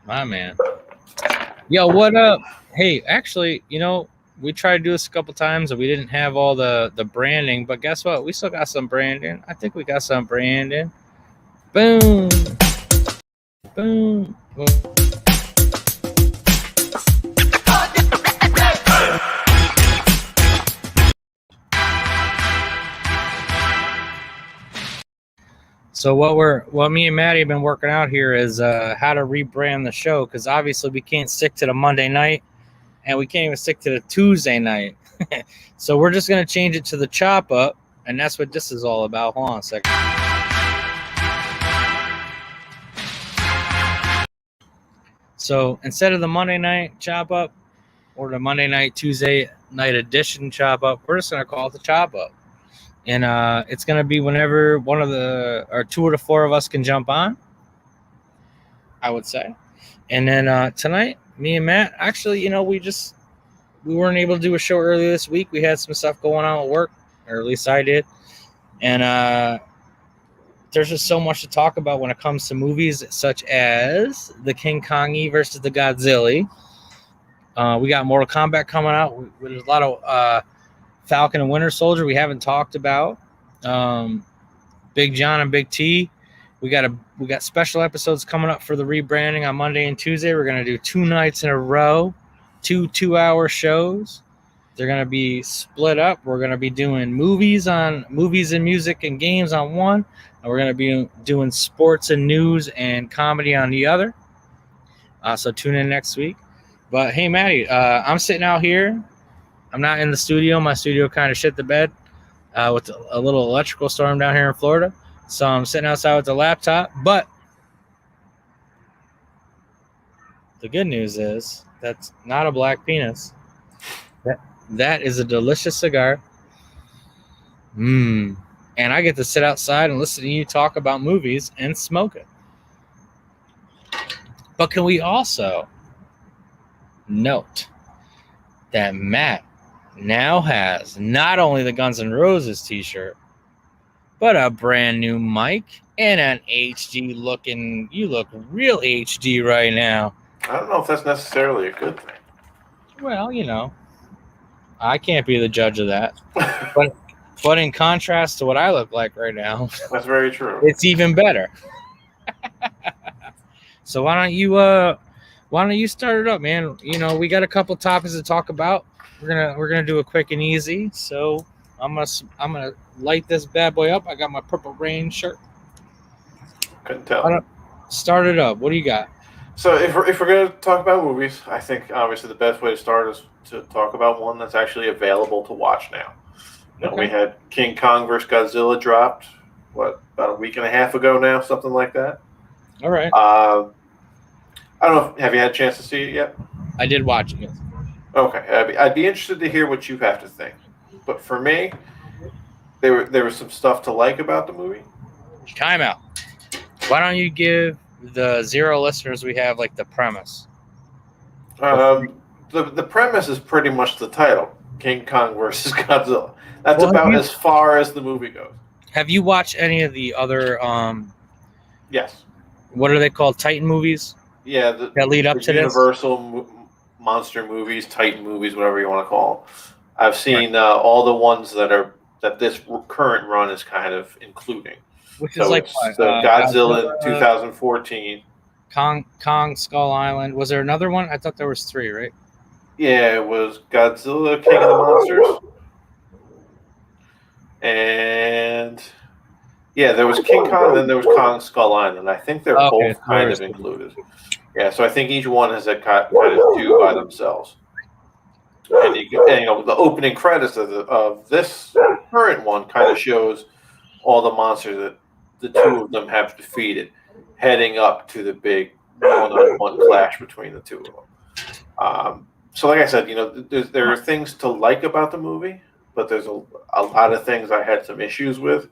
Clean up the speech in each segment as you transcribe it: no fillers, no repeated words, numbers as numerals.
My man. Yo, what up? Hey, actually, we tried to do this a couple times and we didn't have all the branding, but guess what? We still got some branding. I think we got some branding. Boom, boom, boom. So what me and Maddie have been working out here is how to rebrand the show because obviously we can't stick to the Monday night and we can't even stick to the Tuesday night. So we're just gonna change it to the chop up, and that's what this is all about. Hold on a second. So instead of the Monday night chop up or the Monday night Tuesday night edition chop up, we're just gonna call it the chop up, and it's gonna be whenever one of the or two of the four of us can jump on. I would say, and then tonight, me and Matt. Actually, we weren't able to do a show earlier this week. We had some stuff going on at work, or at least I did, and there's just so much to talk about when it comes to movies, such as the King Kongi versus the Godzilla. We got Mortal Kombat coming out. There's a lot of Falcon and Winter Soldier we haven't talked about. Big John and Big T. We got special episodes coming up for the rebranding on Monday and Tuesday. We're gonna do 2 nights in a row, 2 2-hour shows. They're gonna be split up. We're gonna be doing movies and music and games on one, and we're gonna be doing sports and news and comedy on the other. So tune in next week. But hey, Maddie, I'm sitting out here. I'm not in the studio. My studio kind of shit the bed with a little electrical storm down here in Florida. So I'm sitting outside with the laptop. But the good news is that's not a black penis. That is a delicious cigar. And I get to sit outside and listen to you talk about movies and smoke it. But can we also note that Matt now has not only the Guns N' Roses t-shirt, but a brand new mic and an HD looking. You look real HD right now. I don't know if that's necessarily a good thing. Well, I can't be the judge of that. But in contrast to what I look like right now, that's very true. It's even better. So why don't you start it up, man? We got a couple topics to talk about. We're gonna do a quick and easy. So I'm gonna light this bad boy up. I got my Purple Rain shirt. Couldn't tell. Start it up. What do you got? So if we're gonna talk about movies, I think obviously the best way to start is to talk about one that's actually available to watch now. Okay. We had King Kong vs. Godzilla dropped about a week and a half ago now, something like that. All right. I don't know. Have you had a chance to see it yet? I did watch it. Yes. Okay, I'd be interested to hear what you have to think. But for me, there was some stuff to like about the movie. Time out. Why don't you give the 0 listeners we have the premise? The premise is pretty much the title: King Kong versus Godzilla. That's about as far as the movie goes. Have you watched any of the other? Yes. What are they called? Titan movies? Yeah, that lead up to Universal monster movies, Titan movies, whatever you want to call them. I've seen all the ones that this current run is kind of including. Which is Godzilla in 2014. Kong Skull Island. Was there another one? I thought there was 3, right? Yeah, it was Godzilla, King of the Monsters. And yeah, there was King Kong, then there was Kong Skull Island. I think they're both kind of included. Yeah, so I think each one has a kind of two by themselves. And the opening credits of this current one kind of shows all the monsters that the two of them have defeated, heading up to the big one-on-one clash between the two of them. So like I said, there are things to like about the movie, but there's a lot of things I had some issues with.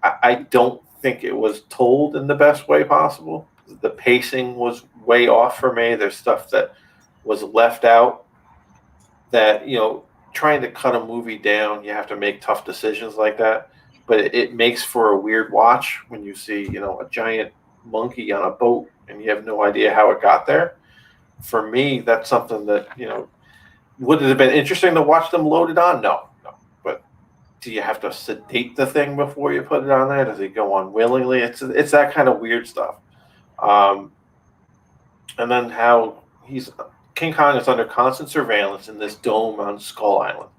I don't think it was told in the best way possible. The pacing was way off for me. There's stuff that was left out that, trying to cut a movie down, you have to make tough decisions like that. But it makes for a weird watch when you see, a giant monkey on a boat and you have no idea how it got there. For me, that's something that, would it have been interesting to watch them load it on? No. But do you have to sedate the thing before you put it on there? Does it go on willingly? It's that kind of weird stuff. And then how King Kong is under constant surveillance in this dome on Skull Island.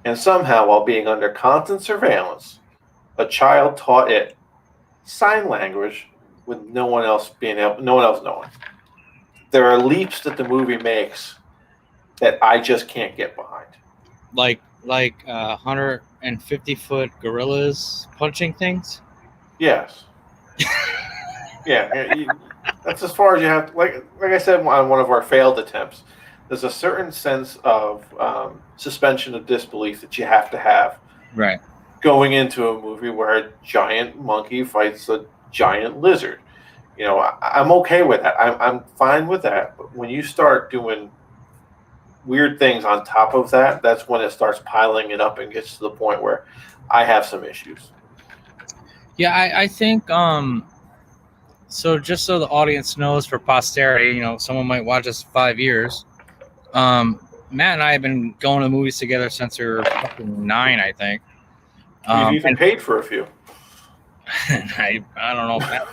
And somehow, while being under constant surveillance, a child taught it sign language with no one else knowing. There are leaps that the movie makes that I just can't get behind. Like 150-foot gorillas punching things? Yes. Yeah. That's as far as you have to, like I said on one of our failed attempts, there's a certain sense of suspension of disbelief that you have to have. Right. Going into a movie where a giant monkey fights a giant lizard. I'm okay with that. I'm fine with that. But when you start doing weird things on top of that, that's when it starts piling it up and gets to the point where I have some issues. Yeah, I think so just so the audience knows, for posterity, someone might watch us 5 years. Matt and I have been going to movies together since we were fucking 9, I think. You've even paid for a few. I don't know if that,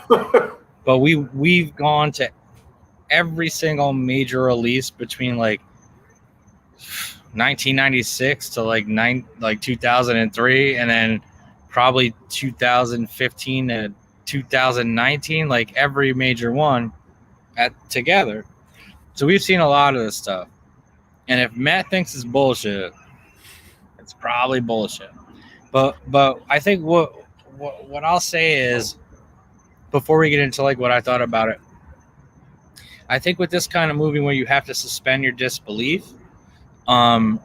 but we've gone to every single major release between like 1996 to 2003, and then probably 2015 to 2019, like every major one together. So we've seen a lot of this stuff. And if Matt thinks it's bullshit, it's probably bullshit. But I think what I'll say is, before we get into like what I thought about it, I think with this kind of movie where you have to suspend your disbelief, I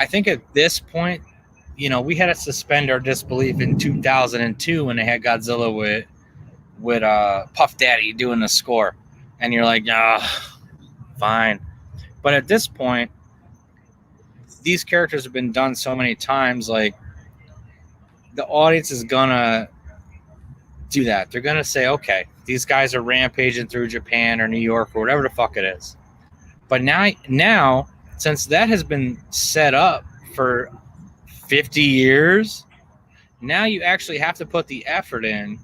think at this point, we had to suspend our disbelief in 2002 when they had Godzilla with Puff Daddy doing the score, and you're like, fine. But at this point, these characters have been done so many times, like the audience is gonna do that. They're gonna say, okay, these guys are rampaging through Japan or New York or whatever the fuck it is. But now, since that has been set up for 50 years, now you actually have to put the effort in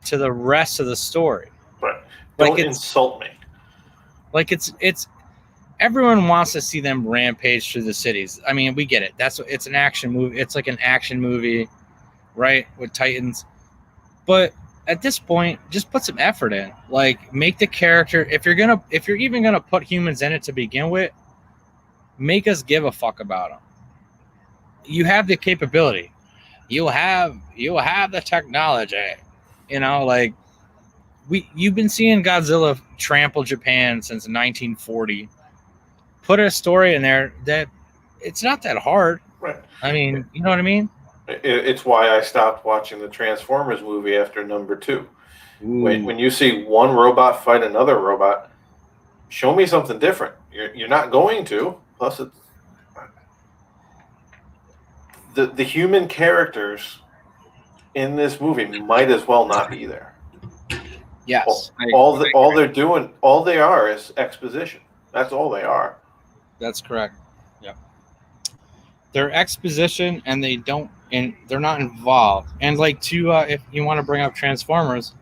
to the rest of the story. Right. Don't insult me. Like it's everyone wants to see them rampage through the cities. I mean, we get it. It's an action movie. It's like an action movie, right? With Titans. But at this point, just put some effort in. Like, make the character, if you're even gonna put humans in it to begin with, make us give a fuck about them. You have the capability. You have the technology. You've been seeing Godzilla trample Japan since 1940. Put a story in there that it's not that hard. Right. I mean, you know what I mean? It's why I stopped watching the Transformers movie after number 2. When you see one robot fight another robot, show me something different. You're not going to. Plus, it's the human characters in this movie might as well not be there. Yes. All they are is exposition. That's all they are. That's correct. Yeah. They're exposition, and they're not involved. And if you want to bring up Transformers,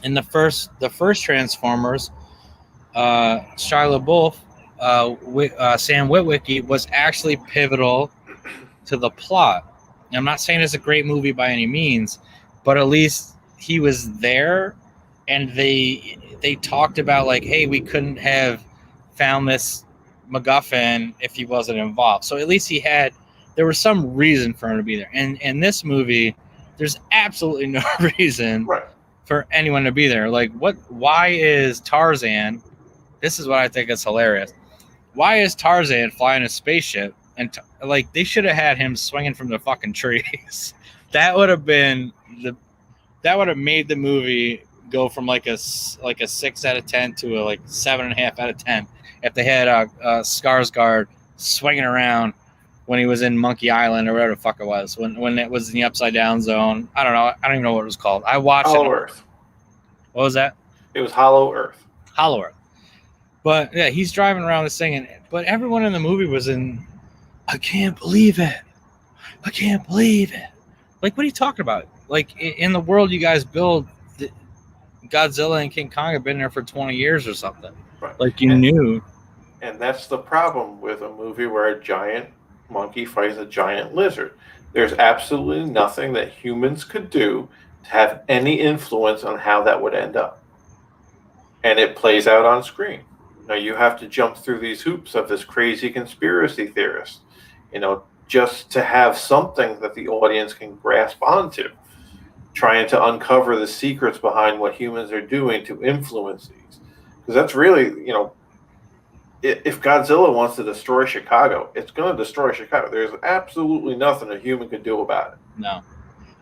in the first Transformers, Shia LaBeouf, Sam Witwicky was actually pivotal to the plot. And I'm not saying it's a great movie by any means, but at least he was there, and they talked about like, hey, we couldn't have found this MacGuffin if he wasn't involved. So at least there was some reason for him to be there. And in this movie, there's absolutely no reason for anyone to be there. Like, why is Tarzan, this is what I think is hilarious, why is Tarzan flying a spaceship? And they should have had him swinging from the fucking trees. That would have made the movie go from like a 6 out of 10 to a 7.5 out of 10 if they had Skarsgård swinging around when he was in Monkey Island or whatever the fuck it was, when it was in the Upside Down Zone. I don't know. I don't even know what it was called. I watched Hollow Earth. What was that? It was Hollow Earth. Hollow Earth. But yeah, he's driving around this thing, but everyone in the movie was in, I can't believe it. I can't believe it. Like, what are you talking about? Like, in the world you guys build, Godzilla and King Kong have been there for 20 years or something. Right. Like, you knew. And that's the problem with a movie where a giant monkey fights a giant lizard. There's absolutely nothing that humans could do to have any influence on how that would end up. And it plays out on screen. Now you have to jump through these hoops of this crazy conspiracy theorist, just to have something that the audience can grasp onto, trying to uncover the secrets behind what humans are doing to influence these. Because that's really, if Godzilla wants to destroy Chicago, it's going to destroy Chicago. There's absolutely nothing a human could do about it. No.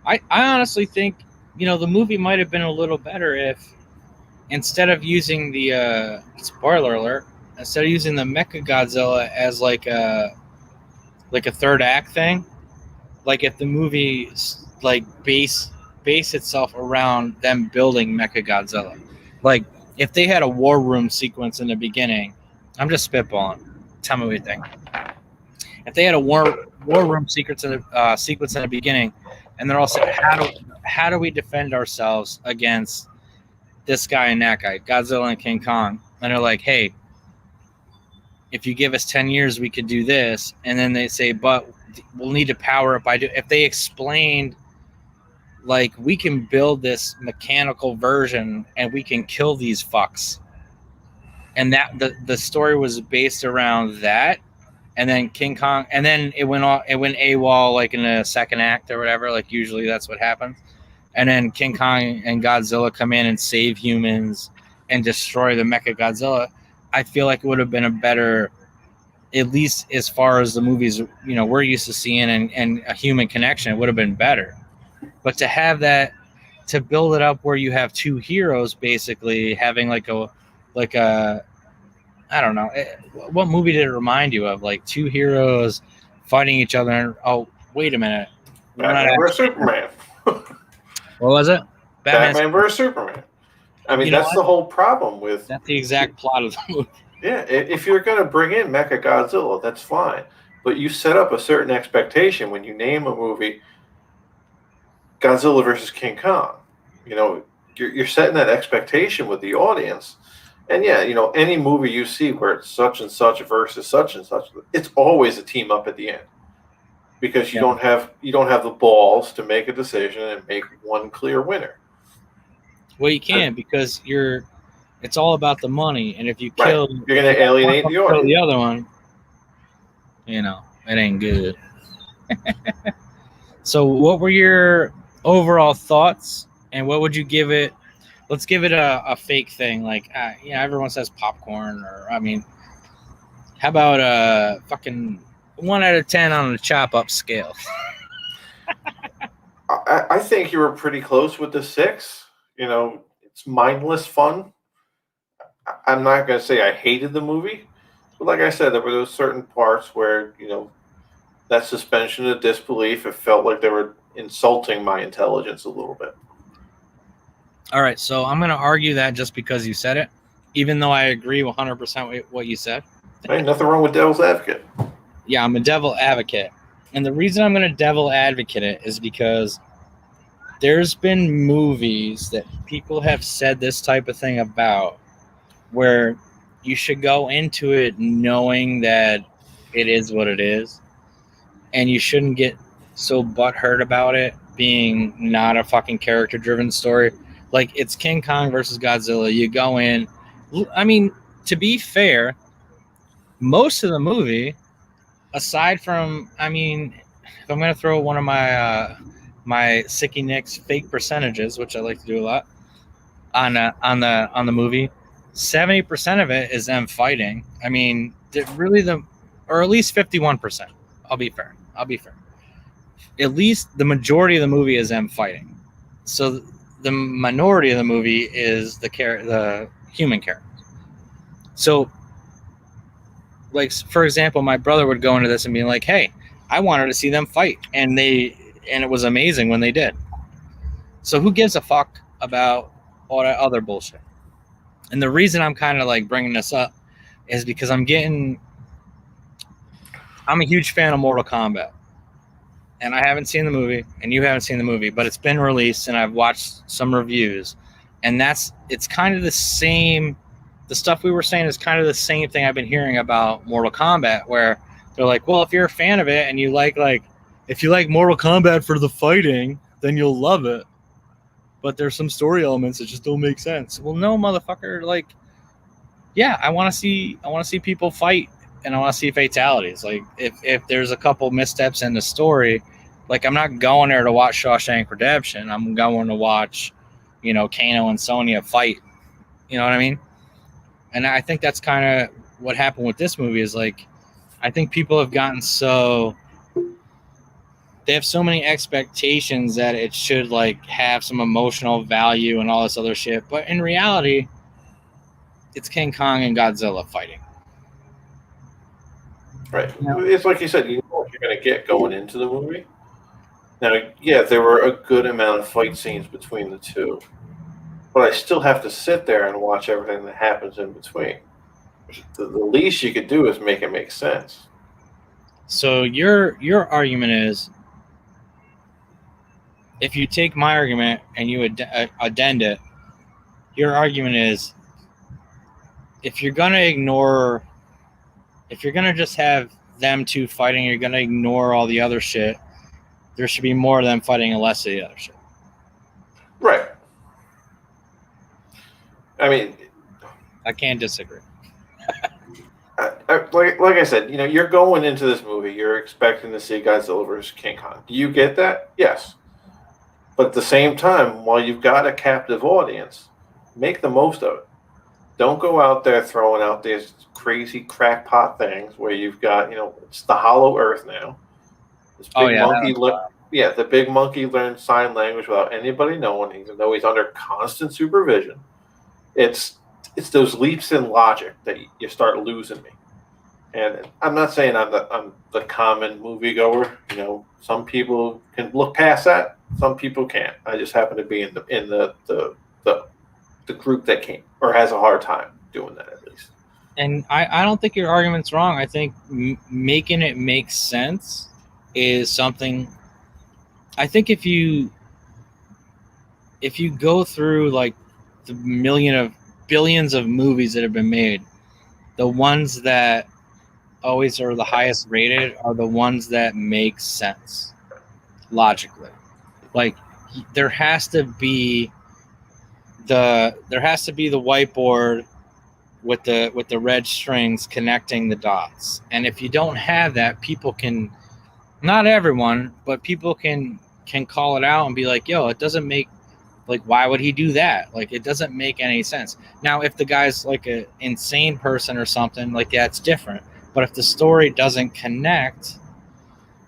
I honestly think, the movie might have been a little better if, instead of using the spoiler alert, instead of using the Mechagodzilla as like a third act thing, like if the movie like base itself around them building Mechagodzilla, like if they had a war room sequence in the beginning, I'm just spitballing. Tell me what you think. If they had a war room sequence in the beginning, and they're all saying, how do we defend ourselves against this guy and that guy, Godzilla and King Kong, and they're like, hey, if you give us 10 years, we could do this. And then they say, but we'll need to power it by if they explained, like, we can build this mechanical version and we can kill these fucks. And that the story was based around that. And then King Kong, and then it went AWOL like in the second act or whatever. Like usually that's what happens. And then King Kong and Godzilla come in and save humans and destroy the Mechagodzilla. I feel like it would have been a better, at least as far as the movies, we're used to seeing and a human connection, it would have been better. But to have that, to build it up where you have two heroes basically having like a, I don't know, what movie did it remind you of? Like two heroes fighting each other. And, oh, wait a minute. Batman vs. Superman. What was it? Batman vs. Superman. I mean, that's the whole problem with... That's the exact plot of the movie. Yeah, if you're going to bring in Mechagodzilla, that's fine. But you set up a certain expectation when you name a movie Godzilla versus King Kong. You're setting that expectation with the audience. And yeah, any movie you see where it's such and such versus such and such, it's always a team up at the end. Because you don't have the balls to make a decision and make one clear winner. Well, you can because it's all about the money, and if you kill, you're going to alienate the audience. The other one, it ain't good. So, what were your overall thoughts, and what would you give it? Let's give it a fake thing, like everyone says popcorn, or how about fucking 1 out of 10 on the chop up scale? I think you were pretty close with the 6. It's mindless fun. I'm not going to say I hated the movie, but like I said, there were those certain parts where, that suspension of disbelief, it felt like they were insulting my intelligence a little bit. All right, so I'm going to argue that just because you said it, even though I agree 100% with what you said. Hey, nothing wrong with devil's advocate. Yeah, I'm a devil advocate. And the reason I'm going to devil advocate it is because there's been movies that people have said this type of thing about where you should go into it knowing that it is what it is. And you shouldn't get so butthurt about it being not a fucking character-driven story. Like, it's King Kong versus Godzilla. You go in. To be fair, most of the movie, aside from, if I'm going to throw one of my my Sicky Nick's fake percentages, which I like to do a lot, on the movie, 70% of it is them fighting. Or at least 51%. I'll be fair. At least the majority of the movie is them fighting. So the minority of the movie is the human characters. So, like, for example, my brother would go into this and be like, hey, I wanted to see them fight. And it was amazing when they did. So who gives a fuck about all that other bullshit? And the reason I'm kind of like bringing this up is because I'm a huge fan of Mortal Kombat. And I haven't seen the movie, and you haven't seen the movie, but it's been released, and I've watched some reviews. And it's kind of the same. The stuff we were saying is kind of the same thing I've been hearing about Mortal Kombat, where they're like, well, if you're a fan of it and you if you like Mortal Kombat for the fighting, then you'll love it. But there's some story elements that just don't make sense. Well, no, motherfucker. Like, yeah, I want to see people fight, and I want to see fatalities. Like, if there's a couple missteps in the story, like, I'm not going there to watch Shawshank Redemption. I'm going to watch, Kano and Sonya fight. You know what I mean? And I think that's kind of what happened with this movie is, like, I think people have gotten they have so many expectations that it should, like, have some emotional value and all this other shit. But in reality, it's King Kong and Godzilla fighting. Right. It's like you said, you know what you're going to get going into the movie. Now, yeah, there were a good amount of fight scenes between the two, but I still have to sit there and watch everything that happens in between. The least you could do is make it make sense. So your argument is, if you take my argument and you addend it, your argument is, if you're going to just have them two fighting, you're going to ignore all the other shit, there should be more of them fighting and less of the other shit. Right. I mean, I can't disagree. Like I said, you're going into this movie, you're expecting to see Godzilla versus King Kong. Do you get that? Yes. But at the same time, while you've got a captive audience, make the most of it. Don't go out there throwing out these crazy crackpot things where you've got, it's the Hollow Earth now. This big monkey, the big monkey learned sign language without anybody knowing, even though he's under constant supervision. It's those leaps in logic that you start losing me. And I'm not saying I'm the common moviegoer. Some people can look past that. Some people can't. I just happen to be in the group that can't or has a hard time doing that, at least. And I don't think your argument's wrong. I think making it make sense is something. I think if you go through like the billions of movies that have been made, the ones that always are the highest rated are the ones that make sense logically. Like, there has to be the whiteboard with the red strings connecting the dots. And if you don't have that, people can, not everyone, but people can call it out and be like, yo, it doesn't make, like, why would he do that? Like, it doesn't make any sense. Now, if the guy's like an insane person or something, like, that's different. But if the story doesn't connect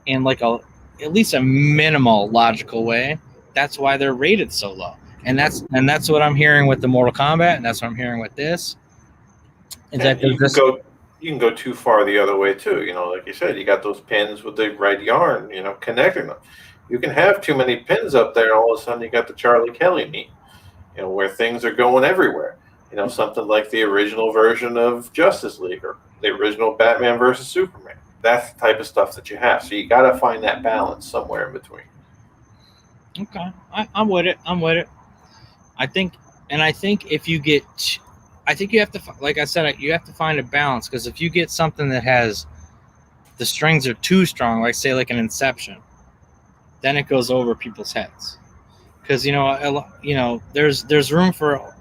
in like at least a minimal logical way, that's why they're rated so low. And that's what I'm hearing with the Mortal Kombat, and that's what I'm hearing with this. Is that you can go too far the other way too. Like you said, you got those pins with the red yarn, connecting them. You can have too many pins up there, and all of a sudden you got the Charlie Kelly meme, where things are going everywhere. Something like the original version of Justice League or the original Batman versus Superman. That's the type of stuff that you have. So you got to find that balance somewhere in between. Okay, I'm with it. I think if you get, I think you have to, like I said, you have to find a balance, because if you get something that has the strings are too strong, like say like an Inception, then it goes over people's heads. Because there's room for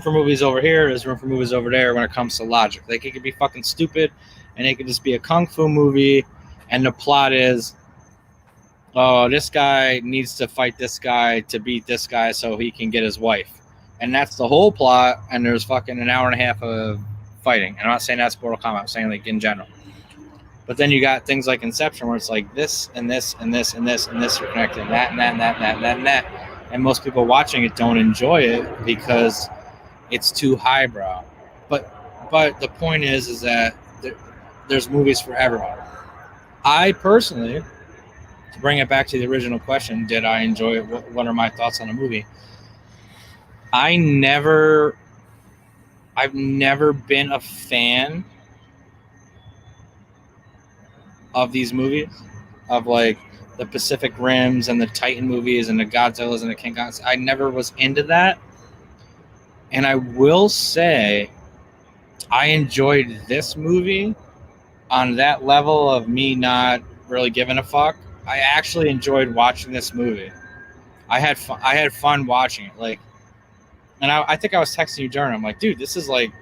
movies over here, there's room for movies over there when it comes to logic. Like, it could be fucking stupid, and it could just be a kung fu movie, and the plot is, oh, this guy needs to fight this guy to beat this guy so he can get his wife. And that's the whole plot, and there's fucking an hour and a half of fighting. And I'm not saying that's Mortal Kombat, I'm saying like in general. But then you got things like Inception, where it's like this and this and this and this and this are connected, and that and that and that and that and that and that. And most people watching it don't enjoy it because it's too highbrow. But the point is that there's movies for everyone. I personally, to bring it back to the original question, did I enjoy it? What are my thoughts on the movie? I never I've never been a fan of these movies, of like the Pacific Rims and the Titan movies and the Godzillas and the King Kongs. I never was into that. And I will say I enjoyed this movie on that level of me not really giving a fuck. I actually enjoyed watching this movie. I had fun watching it. Like, and I think I was texting you during. I'm like, dude, this is like,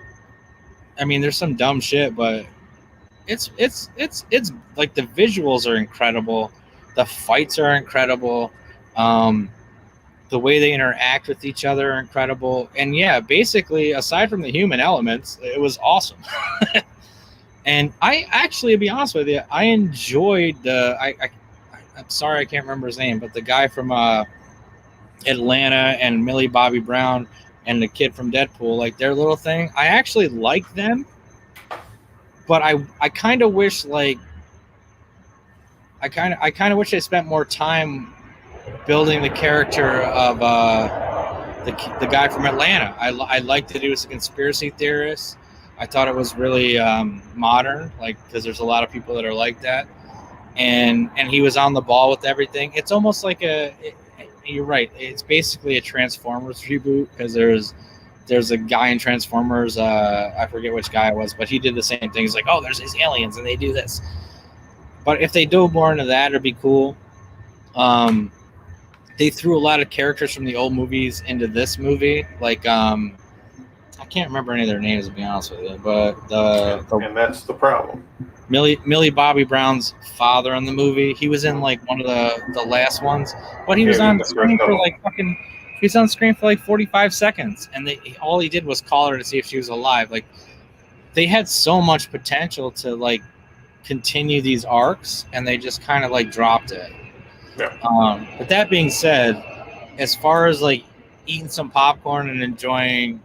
I mean, there's some dumb shit, but it's like the visuals are incredible, the fights are incredible, the way they interact with each other are incredible, and yeah, basically, aside from the human elements, it was awesome. And I actually, to be honest with you, I enjoyed the. I'm sorry I can't remember his name, but the guy from Atlanta and Millie Bobby Brown and the kid from Deadpool, like their little thing. I actually like them, but I kind of wish like I kind of wish they spent more time building the character of the guy from Atlanta. I liked that he was a conspiracy theorist. I thought it was really modern, like because there's a lot of people that are like that, and he was on the ball with everything. It's almost like you're right. It's basically a Transformers reboot because there's a guy in Transformers. I forget which guy it was, but he did the same thing. He's like, oh, there's these aliens and they do this. But if they do more into that, it'd be cool. They threw a lot of characters from the old movies into this movie. Like, I can't remember any of their names, to be honest with you. But and that's the problem. Millie Bobby Brown's father in the movie. He was in like one of the last ones, but he was on screen for like fucking. He was on screen for like 45 seconds, and all he did was call her to see if she was alive. Like, they had so much potential to like continue these arcs, and they just kind of like dropped it. Yeah. But that being said, as far as like eating some popcorn and enjoying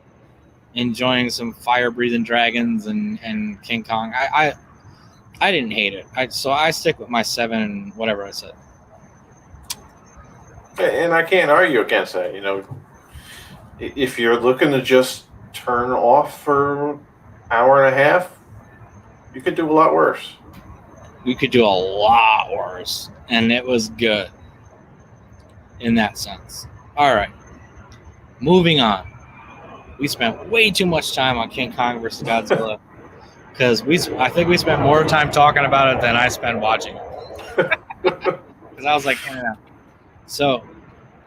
some fire-breathing dragons and King Kong, I didn't hate it. So I stick with my 7, whatever I said. And I can't argue against that. You know, if you're looking to just turn off for an hour and a half, you could do a lot worse. We could do a lot worse, and it was good in that sense. All right, moving on. We spent way too much time on King Kong versus Godzilla because I think we spent more time talking about it than I spent watching it. Because I was like, yeah. So,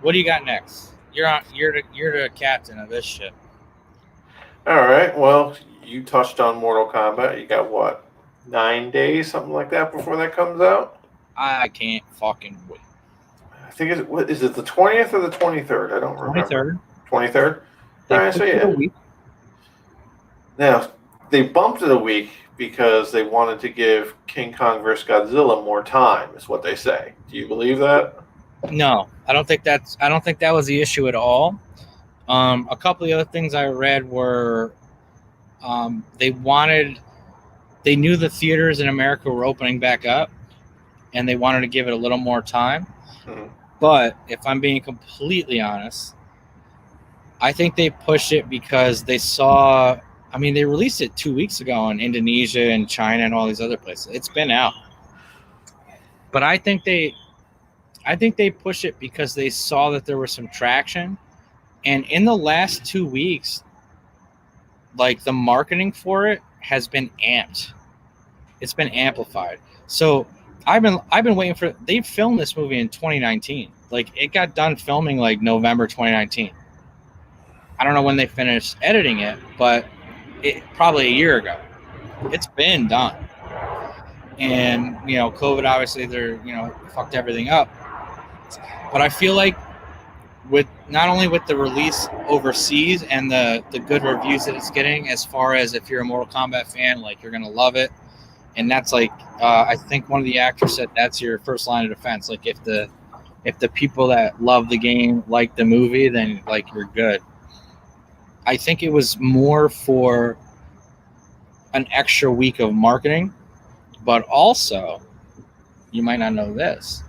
what do you got next? You're the captain of this ship. All right. Well, you touched on Mortal Kombat. You got what, 9 days, something like that, before that comes out? I can't fucking wait. I think is it the 20th or the 23rd? I don't remember. 23rd. All right, so yeah. Now they bumped it a week because they wanted to give King Kong vs. Godzilla more time, is what they say. Do you believe that? No, I don't think that was the issue at all. A couple of the other things I read were they knew the theaters in America were opening back up, and they wanted to give it a little more time. Mm-hmm. But if I'm being completely honest, I think they pushed it because they saw. I mean, they released it 2 weeks ago in Indonesia and China and all these other places. It's been out, but I think they push it because they saw that there was some traction, and in the last 2 weeks, like the marketing for it has been amped. It's been amplified. So I've been waiting for. They filmed this movie in 2019. Like it got done filming like November 2019. I don't know when they finished editing it, but it probably a year ago. It's been done. And COVID obviously fucked everything up. But I feel like with not only with the release overseas and the good reviews that it's getting, as far as if you're a Mortal Kombat fan, like you're gonna love it. And that's like I think one of the actors said that's your first line of defense. Like if the people that love the game like the movie, then like you're good. I think it was more for an extra week of marketing, but also you might not know this.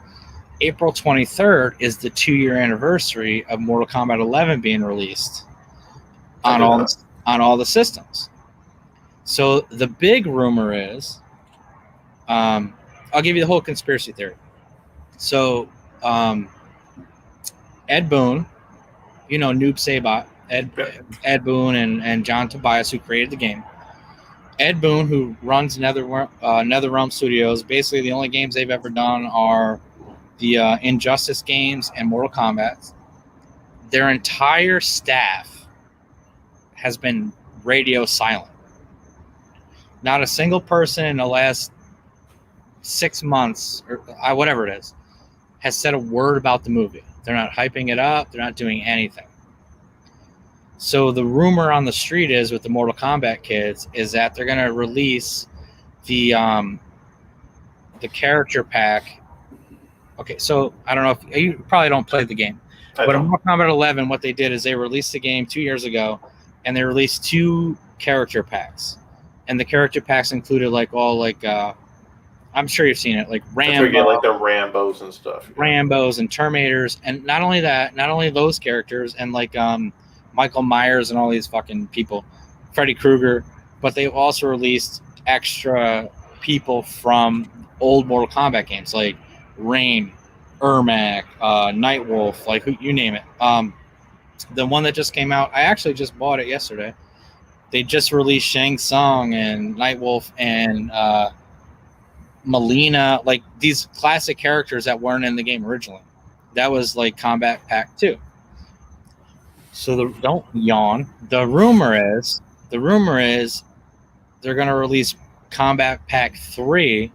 April 23rd is the 2-year anniversary of Mortal Kombat 11 being released on on all the systems. So the big rumor is, I'll give you the whole conspiracy theory. So Ed Boon, Noob Saibot, Ed Boon and John Tobias, who created the game. Ed Boon, who runs NetherRealm Studios, basically the only games they've ever done are the Injustice games and Mortal Kombat. Their entire staff has been radio silent. Not a single person in the last 6 months, or whatever it is, has said a word about the movie. They're not hyping it up. They're not doing anything. So the rumor on the street is with the Mortal Kombat kids is that they're going to release the character pack. Okay, so I don't know if you probably don't play the game, but in Mortal Kombat 11, what they did is they released the game 2 years ago, and they released 2 character packs, and the character packs included I'm sure you've seen it, like Rambo, like the Rambos and stuff, Rambos and Terminators, and not only those characters, and like Michael Myers and all these fucking people, Freddy Krueger, but they've also released extra people from old Mortal Kombat games like Rain, Ermac, Nightwolf, like you name it. The one that just came out, I actually just bought it yesterday. They just released Shang Tsung and Nightwolf and Melina, like these classic characters that weren't in the game originally. That was like Combat Pack 2. So don't yawn. The rumor is they're going to release Combat Pack 3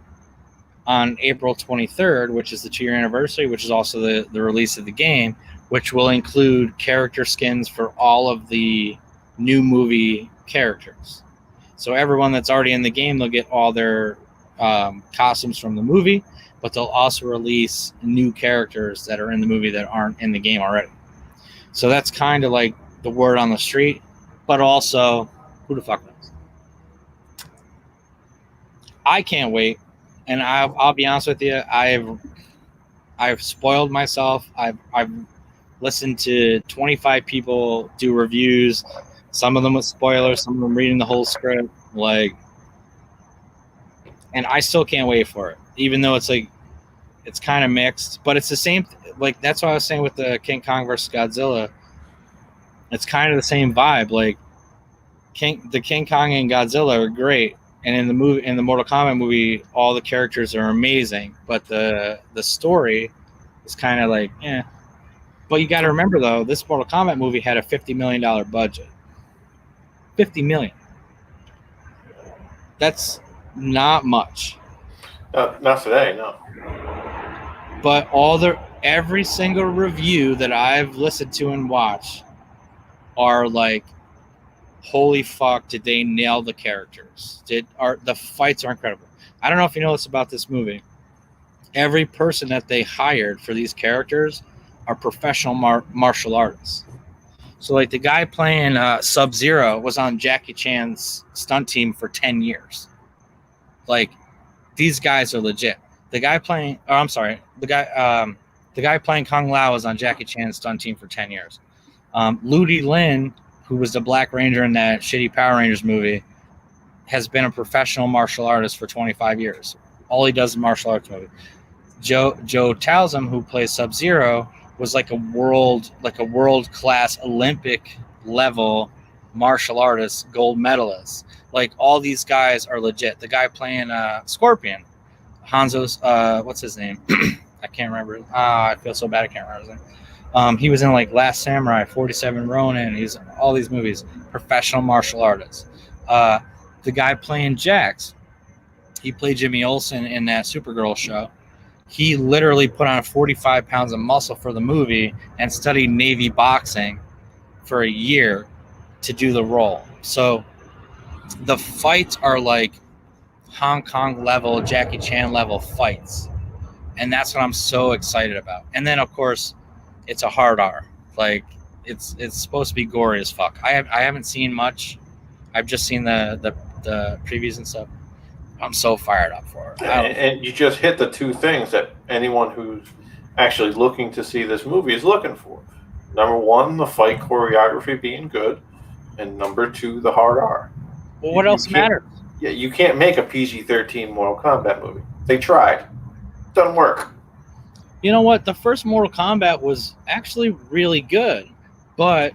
on April 23rd, which is the 2-year anniversary, which is also the release of the game, which will include character skins for all of the new movie characters. So everyone that's already in the game, they'll get all their costumes from the movie, but they'll also release new characters that are in the movie that aren't in the game already. So that's kind of like the word on the street, but also, who the fuck knows? I can't wait, and I'll be honest with you, I've spoiled myself. I've listened to 25 people do reviews, some of them with spoilers, some of them reading the whole script, and I still can't wait for it, even though it's kind of mixed, but it's the same. Like that's what I was saying with the King Kong versus Godzilla. It's kind of the same vibe. Like the King Kong and Godzilla are great, and in the Mortal Kombat movie, all the characters are amazing, but the story is kind of like, eh. But you got to remember though, this Mortal Kombat movie had a $50 million budget. $50 million. That's not much. Not today, no. But every single review that I've listened to and watched are like, holy fuck, did they nail the characters? The fights are incredible. I don't know if you know this about this movie. Every person that they hired for these characters are professional martial artists. So like the guy playing Sub-Zero was on Jackie Chan's stunt team for 10 years. Like these guys are legit. The guy playing Kung Lao was on Jackie Chan's stunt team for 10 years. Ludi Lin, who was the Black Ranger in that shitty Power Rangers movie, has been a professional martial artist for 25 years. All he does is martial arts movie. Joe Towsum, who plays Sub-Zero, was like a world-class Olympic level martial artist, gold medalist. Like all these guys are legit. The guy playing Scorpion, Hanzo's what's his name? I can't remember. I feel so bad I can't remember his name. He was in like Last Samurai, 47 Ronin. He's in all these movies. Professional martial artist. The guy playing Jax, he played Jimmy Olsen in that Supergirl show. He literally put on 45 pounds of muscle for the movie and studied Navy boxing for a year to do the role. So the fights are like Hong Kong level, Jackie Chan level fights. And that's what I'm so excited about. And then, of course, it's a hard R. Like, it's supposed to be gory as fuck. I haven't seen much. I've just seen the previews and stuff. I'm so fired up for it. And you just hit the two things that anyone who's actually looking to see this movie is looking for. Number one, the fight choreography being good. and number 2, the hard R. Well, what else matters? Yeah, you can't make a PG-13 Mortal Kombat movie. They tried. Doesn't work. You know what? The first Mortal Kombat was actually really good, but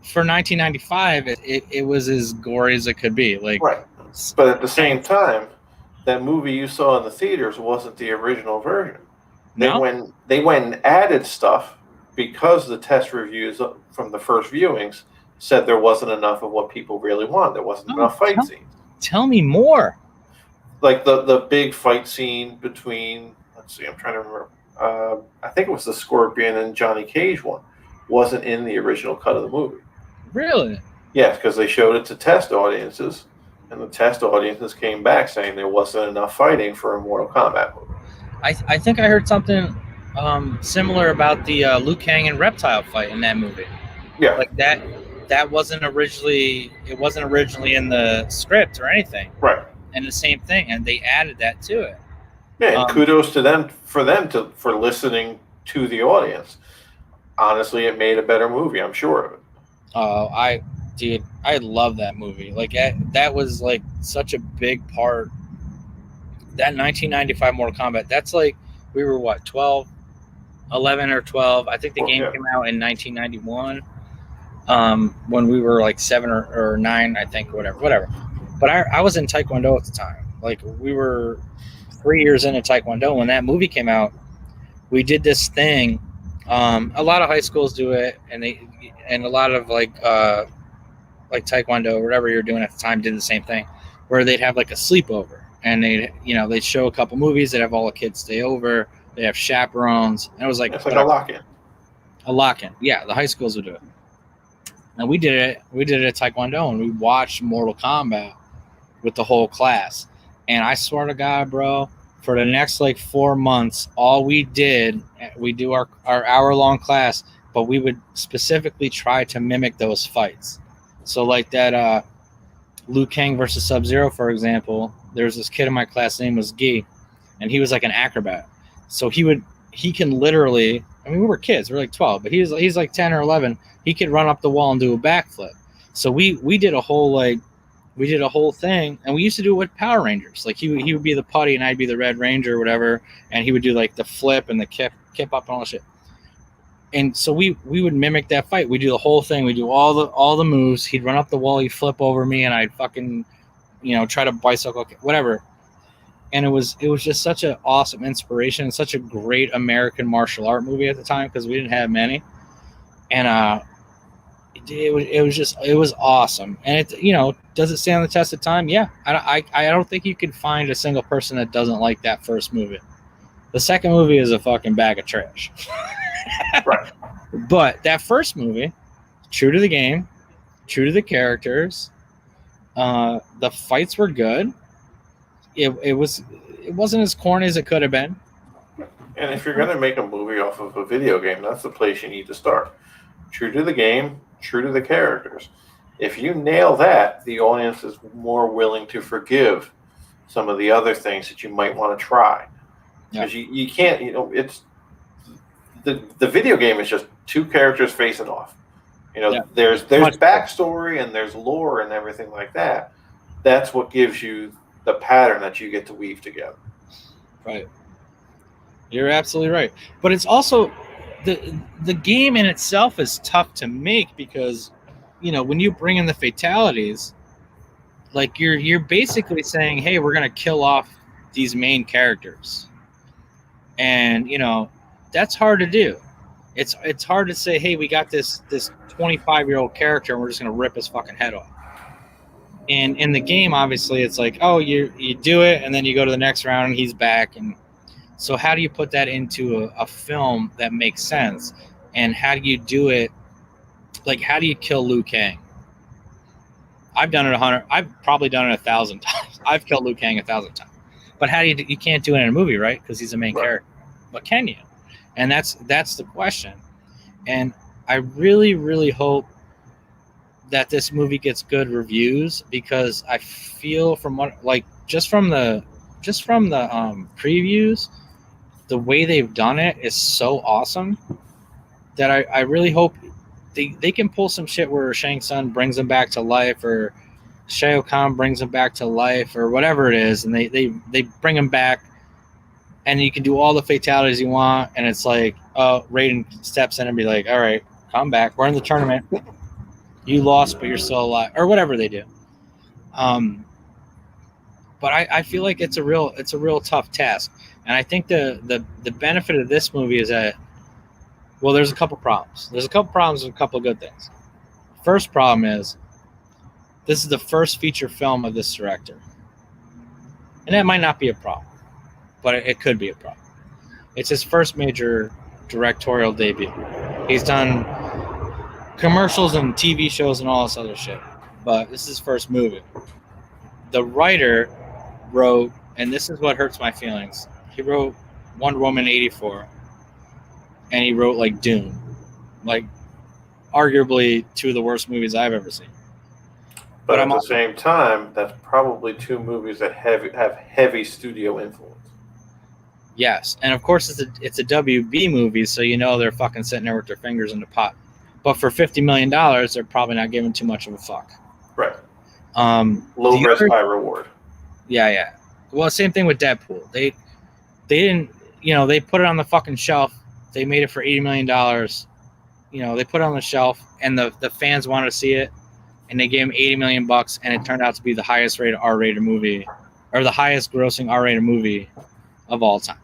for 1995, it was as gory as it could be. Like, right. But at the same time, that movie you saw in the theaters wasn't the original version. They went and added stuff because the test reviews from the first viewings said there wasn't enough of what people really wanted. There wasn't enough fight scenes. Tell me more. Like the big fight scene between, let's see, I'm trying to remember. I think it was the Scorpion and Johnny Cage one. Wasn't in the original cut of the movie. Really? Yes, because they showed it to test audiences, and the test audiences came back saying there wasn't enough fighting for a Mortal Kombat movie. I think I heard something similar about the Liu Kang and Reptile fight in that movie. Yeah, like that wasn't originally in the script or anything. Right. And the same thing, and they added that to it. Yeah, and kudos to them for listening to the audience. Honestly, it made a better movie. I'm sure of it. Oh, I love that movie. Like that was like such a big part. That 1995 Mortal Kombat. That's like we were what 11 or 12. I think the game came out in 1991. When we were like 7 or 9, I think, whatever. But I was in Taekwondo at the time. Like we were 3 years into Taekwondo when that movie came out. We did this thing. A lot of high schools do it, and a lot of like Taekwondo or whatever you're doing at the time did the same thing, where they'd have like a sleepover, and they'd show a couple movies. They'd have all the kids stay over. They have chaperones, and it was like it's like a lock-in. A lock-in, yeah. The high schools would do it, and we did it. We did it at Taekwondo, and we watched Mortal Kombat with the whole class. And I swear to God, bro, for the next like 4 months, all we did, we do our hour-long class, but we would specifically try to mimic those fights. So like that Liu Kang versus Sub-Zero, for example, there was this kid in my class, name was Guy, and he was like an acrobat. So he can literally, I mean, we were kids, we were like 12, but he's like 10 or 11. He could run up the wall and do a backflip. So we did a whole thing, and we used to do it with Power Rangers. Like he would be the putty, and I'd be the Red Ranger or whatever, and he would do like the flip and the kip up and all that shit. And so we would mimic that fight. We do the whole thing. We do all the moves. He'd run up the wall, he'd flip over me, and I'd fucking, try to bicycle, whatever. And it was just such an awesome inspiration, such a great American martial art movie at the time, because we didn't have many. And it was awesome. And it, does it stand the test of time? Yeah. I don't think you can find a single person that doesn't like that first movie. The second movie is a fucking bag of trash. Right. But that first movie, true to the game, true to the characters, the fights were good. It wasn't as corny as it could have been. And if you're going to make a movie off of a video game, that's the place you need to start. True to the game, true to the characters. If you nail that, the audience is more willing to forgive some of the other things that you might want to try. Because you can't, it's the video game is just two characters facing off. There's backstory and there's lore and everything like that. That's what gives you the pattern that you get to weave together. Right. You're absolutely right. But it's also the game in itself is tough to make because, when you bring in the fatalities, like you're basically saying, hey, we're going to kill off these main characters. And, that's hard to do. It's hard to say, hey, we got this 25-year-old character and we're just going to rip his fucking head off. And in the game, obviously, it's like, oh, you do it, and then you go to the next round, and he's back. And so how do you put that into a film that makes sense? And how do you do it? Like, how do you kill Liu Kang? I've done it I've probably done it 1,000 times. I've killed Liu Kang 1,000 times. But how do you can't do it in a movie, right? Because he's a main character. But can you? And that's the question. And I really, really hope that this movie gets good reviews, because I feel from the previews, the way they've done it is so awesome that I really hope they can pull some shit where Shang Tsung brings him back to life, or Shao Kahn brings him back to life, or whatever it is, and they bring him back, and you can do all the fatalities you want, and it's like, oh, Raiden steps in and be like, all right, come back, we're in the tournament, you lost but you're still alive, or whatever they do. But I feel like it's a real tough task, and I think the benefit of this movie is that, well, there's a couple problems. There's a couple problems and a couple of good things. First problem is this is the first feature film of this director, and that might not be a problem, but it could be a problem. It's his first major directorial debut. He's done commercials and TV shows and all this other shit, but this is his first movie. The writer wrote, and this is what hurts my feelings, he wrote Wonder Woman 84, and he wrote like Dune, like arguably two of the worst movies I've ever seen. But at the same time, that's probably two movies that have heavy studio influence. Yes, and of course it's a WB movie, so you know they're fucking sitting there with their fingers in the pot. But for $50 million, they're probably not giving too much of a fuck. Right. Low risk, high reward. Yeah. Well, same thing with Deadpool. They didn't, they put it on the fucking shelf. They made it for $80 million. They put it on the shelf, and the fans wanted to see it, and they gave him $80 million, and it turned out to be the highest rated R-rated movie, or the highest grossing R-rated movie of all time.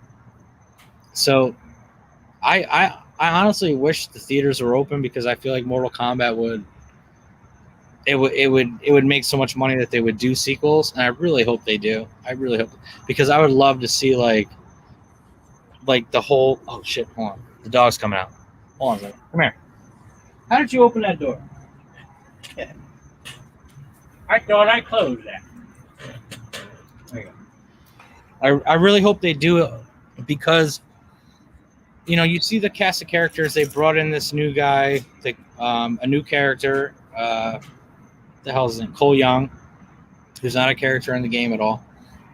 So, I honestly wish the theaters were open, because I feel like Mortal Kombat would make so much money that they would do sequels, and I really hope they do. I really hope, because I would love to see like the whole, oh shit, hold on, the dog's coming out. Hold on a second. Come here. How did you open that door? Yeah. I thought I closed that. There you go. I really hope they do it, because you see the cast of characters. They brought in this new guy, a new character. The hell is his name? Cole Young, who's not a character in the game at all,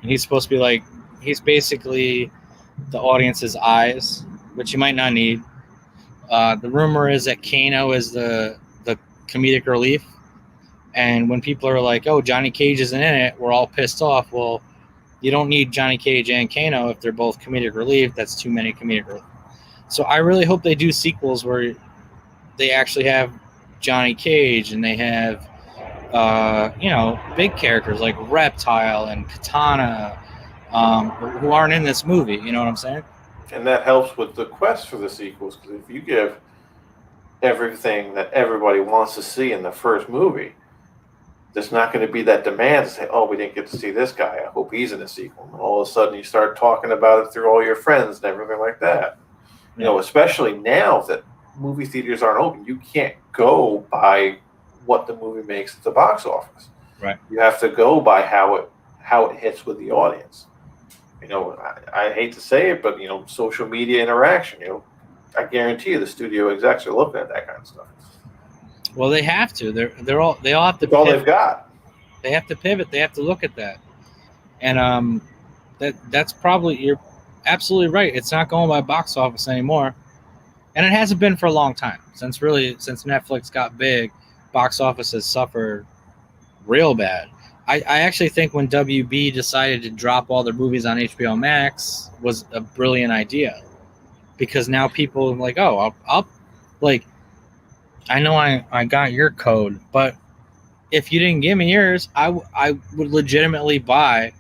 and he's supposed to be he's basically the audience's eyes, which you might not need. The rumor is that Kano is the comedic relief, and when people are like, "Oh, Johnny Cage isn't in it," we're all pissed off. Well, you don't need Johnny Cage and Kano if they're both comedic relief. That's too many comedic relief. So I really hope they do sequels where they actually have Johnny Cage, and they have big characters like Reptile and Katana, who aren't in this movie. You know what I'm saying? And that helps with the quest for the sequels, because if you give everything that everybody wants to see in the first movie, there's not going to be that demand to say, "Oh, we didn't get to see this guy. I hope he's in a sequel." And all of a sudden, you start talking about it through all your friends and everything like that. Especially now that movie theaters aren't open, you can't go by what the movie makes at the box office. Right. You have to go by how it hits with the audience. I hate to say it, but social media interaction. I guarantee you the studio execs are looking at that kind of stuff. Well, they have to. They all have to. That's all they've got. They have to pivot. They have to look at that, and that's probably, you're absolutely right. It's not going by box office anymore, and it hasn't been for a long time. Since Netflix got big, box office has suffered real bad. I actually think when WB decided to drop all their movies on HBO Max was a brilliant idea, because now people are like, oh, I'll I know I got your code, but if you didn't give me yours, I would legitimately buy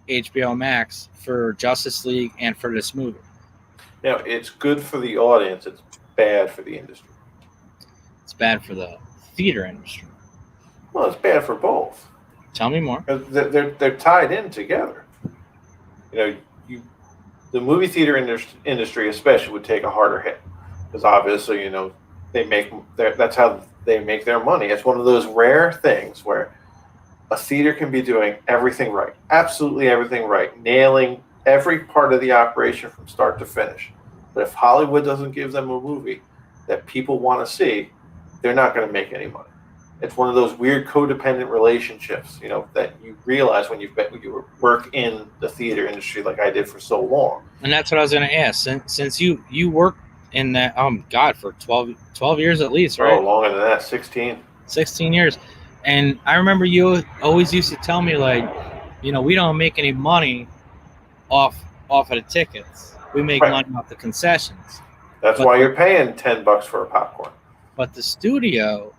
HBO Max for Justice League and for this movie. Now, it's good for the audience. It's bad for the industry. It's bad for the theater industry. Well, it's bad for both. Tell me more. They're tied in together. The movie theater industry especially would take a harder hit, because obviously, that's how they make their money. It's one of those rare things where a theater can be doing everything right, absolutely everything right, nailing every part of the operation from start to finish. But if Hollywood doesn't give them a movie that people want to see, they're not going to make any money. It's one of those weird codependent relationships, that you realize when you work in the theater industry like I did for so long. And that's what I was going to ask. Since you work in that, God, for 12 years at least, right? Oh, longer than that, 16. 16 years. And I remember you always used to tell me, like, we don't make any money off of the tickets. We make money off the concessions. That's why you're paying $10 for a popcorn. But the studio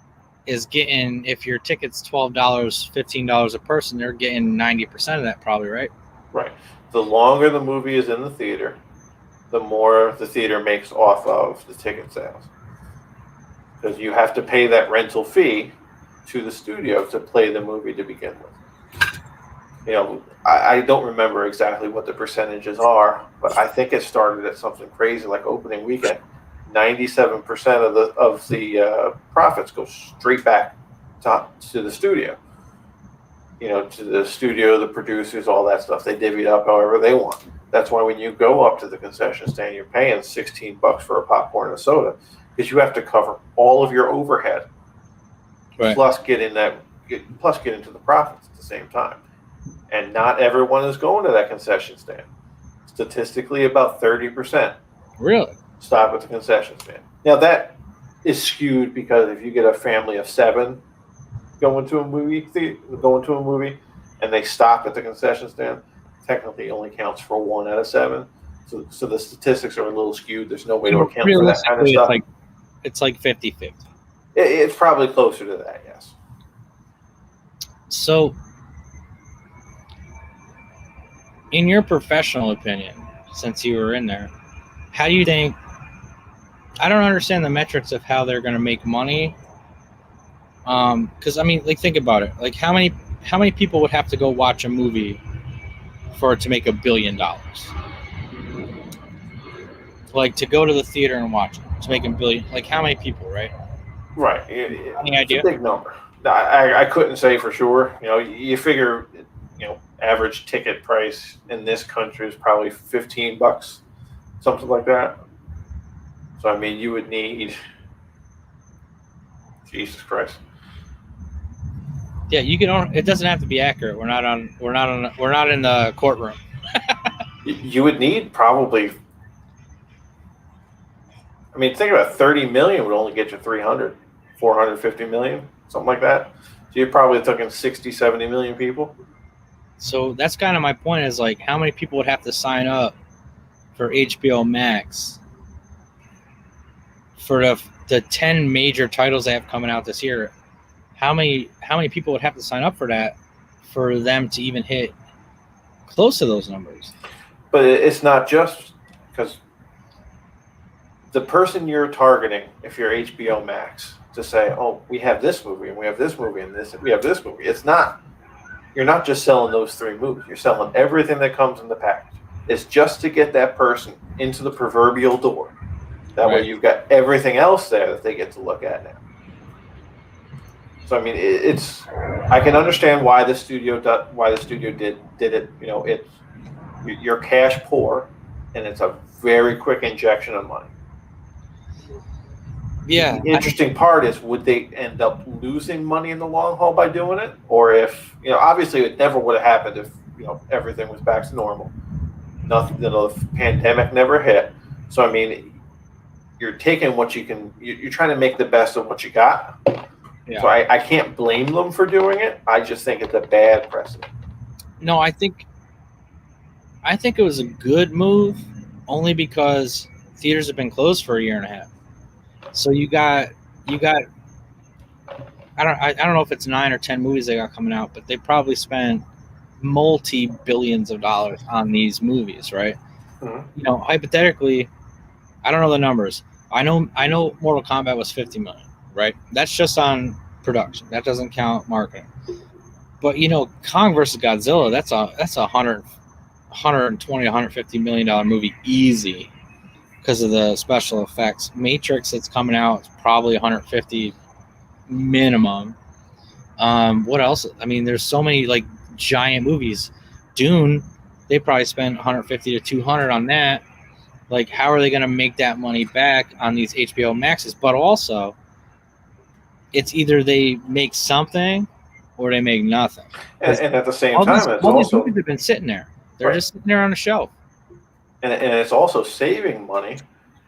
is getting, if your ticket's $12, $15 a person, they're getting 90% of that probably, right? Right. The longer the movie is in the theater, the more the theater makes off of the ticket sales. Because you have to pay that rental fee to the studio to play the movie to begin with. I don't remember exactly what the percentages are, but I think it started at something crazy like opening weekend. 97% of the profits go straight back to the studio. To the studio, the producers, all that stuff. They divvy it up however they want. That's why when you go up to the concession stand, you're paying $16 for a popcorn and a soda, because you have to cover all of your overhead, right, plus get into the profits at the same time. And not everyone is going to that concession stand. Statistically, about 30%. Really? Stop at the concession stand. Now that is skewed because if you get a family of 7 going to a movie, and they stop at the concession stand, technically only counts for 1 out of 7. So the statistics are a little skewed. There's no way to account for that kind of stuff. It's like 50-50. It's probably closer to that, yes. So, in your professional opinion, since you were in there, how do you think? I don't understand the metrics of how they're going to make money. Because think about it. Like, how many people would have to go watch a movie for it to make $1 billion? Like, to go to the theater and watch it to make $1 billion. Like, how many people, right? Right. Any idea? It's a big number. I couldn't say for sure. You figure, average ticket price in this country is probably $15, something like that. So you would need, Jesus Christ. Yeah, you can. It doesn't have to be accurate. We're not in the courtroom. You would need probably. Think about 30 million would only get you 450 million, something like that. So you're probably talking 60, 70 million people. So that's kind of my point, is like, how many people would have to sign up for HBO Max for the 10 major titles they have coming out this year? How many people would have to sign up for that for them to even hit close to those numbers? But it's not just because the person you're targeting, if you're HBO Max, to say, oh, we have this movie and we have this movie and we have this movie. It's not. You're not just selling those 3 movies. You're selling everything that comes in the package. It's just to get that person into the proverbial door. That way you've got everything else there that they get to look at now. So it's. I can understand why the studio did it. You're cash poor, and it's a very quick injection of money. Yeah. The interesting part is, would they end up losing money in the long haul by doing it, or if obviously it never would have happened if everything was back to normal. Nothing. The pandemic never hit. So you're taking what you can. You're trying to make the best of what you got. Yeah. So I can't blame them for doing it. I just think it's a bad precedent. No, I think it was a good move, only because theaters have been closed for a year and a half. So you got I don't know if it's 9 or 10 movies they got coming out, but they probably spent multi-billions of dollars on these movies, right? Mm-hmm. Hypothetically, I don't know the numbers. I know Mortal Kombat was 50 million, right? That's just on production. That doesn't count marketing. But Kong versus Godzilla, that's a 120, 150 million dollar movie easy, because of the special effects. Matrix that's coming out is probably 150 minimum. What else? There's so many like giant movies. Dune, they probably spent 150 to 200 on that. Like, how are they going to make that money back on these HBO Maxes? But also, it's either they make something or they make nothing. And at the same time, all these movies have been sitting there. They're just sitting there on the shelf. And it's also saving money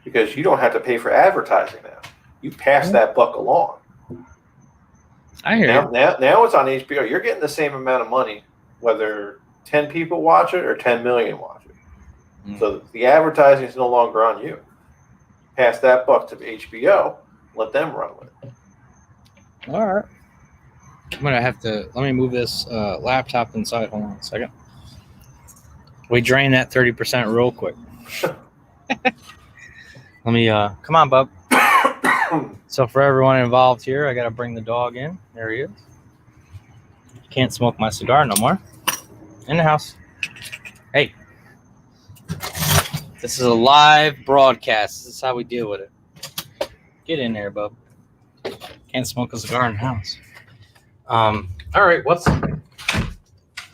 because you don't have to pay for advertising now. You pass that buck along. I hear you. Now it's on HBO. You're getting the same amount of money whether 10 people watch it or 10 million watch it. So the advertising is no longer on you. Pass that buck to HBO. Let them run with it. All right. I'm going to have to... Let me move this laptop inside. Hold on a second. We drain that 30% real quick. Let me... come on, bub. So for everyone involved here, I got to bring the dog in. There he is. Can't smoke my cigar no more. In the house. Hey. This is a live broadcast. This is how we deal with it. Get in there, bub. Can't smoke a cigar in the house. All right.